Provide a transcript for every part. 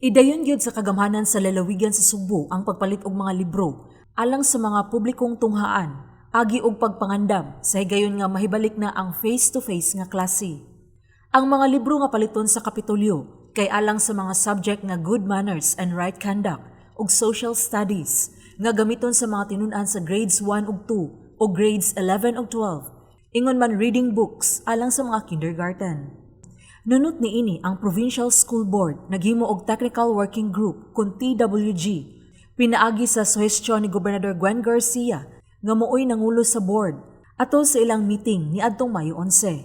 Idayon gyud sa kagamhanan sa lalawigan sa Subo ang pagpalit og mga libro alang sa mga publikong tunghaan, agi og pagpangandam sa higayon nga mahibalik na ang face-to-face nga klase. Ang mga libro nga paliton sa Kapitolyo kay alang sa mga subject nga good manners and right conduct ug social studies nga gamiton sa mga tinun-an sa grades 1 ug 2 o grades 11 ug 12, ingon man reading books alang sa mga kindergarten. Nunot niini ang Provincial School Board naghimo og Technical Working Group kun TWG pinaagi sa suhestyon ni Gobernador Gwen Garcia nga mooy nangulo sa board atol sa ilang meeting niadtong Mayo 11.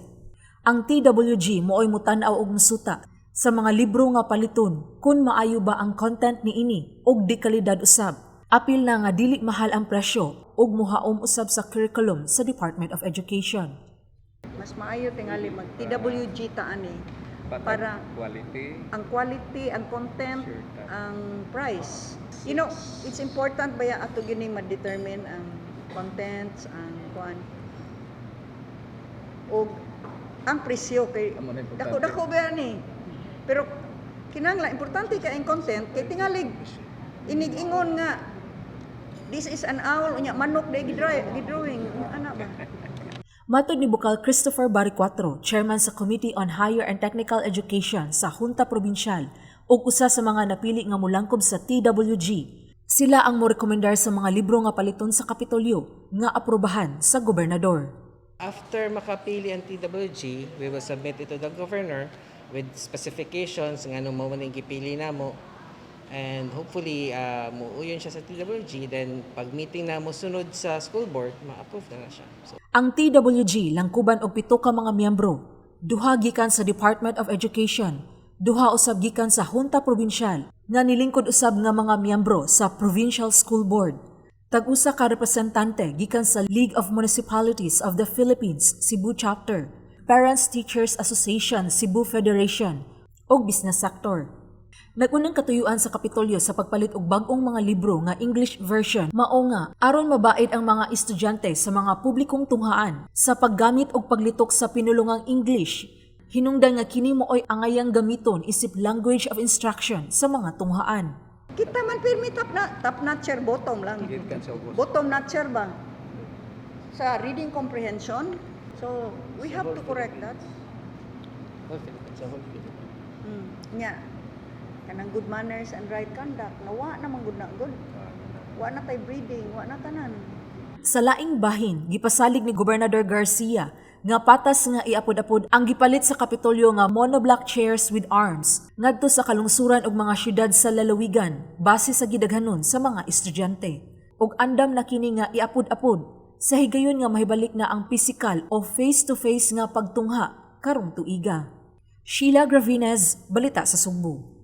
Ang TWG mooy mutan-aw og musuta sa mga libro nga paliton kung maayo ba ang content niini og di kalidad usab. Apil na nga dili mahal ang presyo ug muhaom usab sa curriculum sa Department of Education. Mas maayo tingali mag TWG ta ani para ang quality, ang content, ang price. You know, it's important baya ato gining ma-determine ang contents, ang kuan og ang presyo kay dako ba ni. Pero kinahanglan importante kay ang content kay tingali inig-ingon nga this is an owl unya manok day gidrawing ana ba. Matod ni Bukal Christopher Baricuatro, chairman sa Committee on Higher and Technical Education sa Junta Provincial ug usa sa mga napili nga mulangkob sa TWG, sila ang morekomendar sa mga libro nga paliton sa Kapitolyo nga aprobahan sa gobernador. After makapili ang TWG, we will submit it to the governor with specifications nga ano mo man gipili namo. And hopefully, muuyon siya sa TWG. Then, pag meeting na mo sunod sa school board, ma-approve na siya. So, ang TWG langkuban og 7 ka mga miyembro, 2 gikan sa Department of Education, 2 usab gikan sa Junta Provincial, nga nilingkod usab nga mga miyembro sa Provincial School Board. Tag-usa ka representante gikan sa League of Municipalities of the Philippines, Cebu Chapter, Parents Teachers Association, Cebu Federation, ug Business Sector. Nagunang katuyuan sa Kapitolyo sa pagpalit og bag-ong mga libro nga English version mao nga aron mabaid ang mga estudyante sa mga publikong tunghaan sa paggamit og paglitok sa pinulungang English. Hinungdan nga kini mooy angayang gamiton isip language of instruction sa mga tunghaan. Kita man pirmi top notcher bottom lang. Bottom notcher ba? Sa reading comprehension. So, we have to correct that. Nya. Kanang good manners and right conduct. Nawa naman good na good. Wa na tay breeding, wa na tanan. Sa laing bahin, gipasalig ni Gobernador Garcia nga patas nga iapod-apod ang gipalit sa Kapitolyo nga monoblock chairs with arms ngadto sa kalungsuran og mga syudad sa lalawigan base sa gidaghanon sa mga estudyante. Ug andam na kini nga iapod-apod sa higayon nga mahibalik na ang physical o face-to-face nga pagtungha karong tuiga. Sheila Gravinez, Balita sa Sugbo.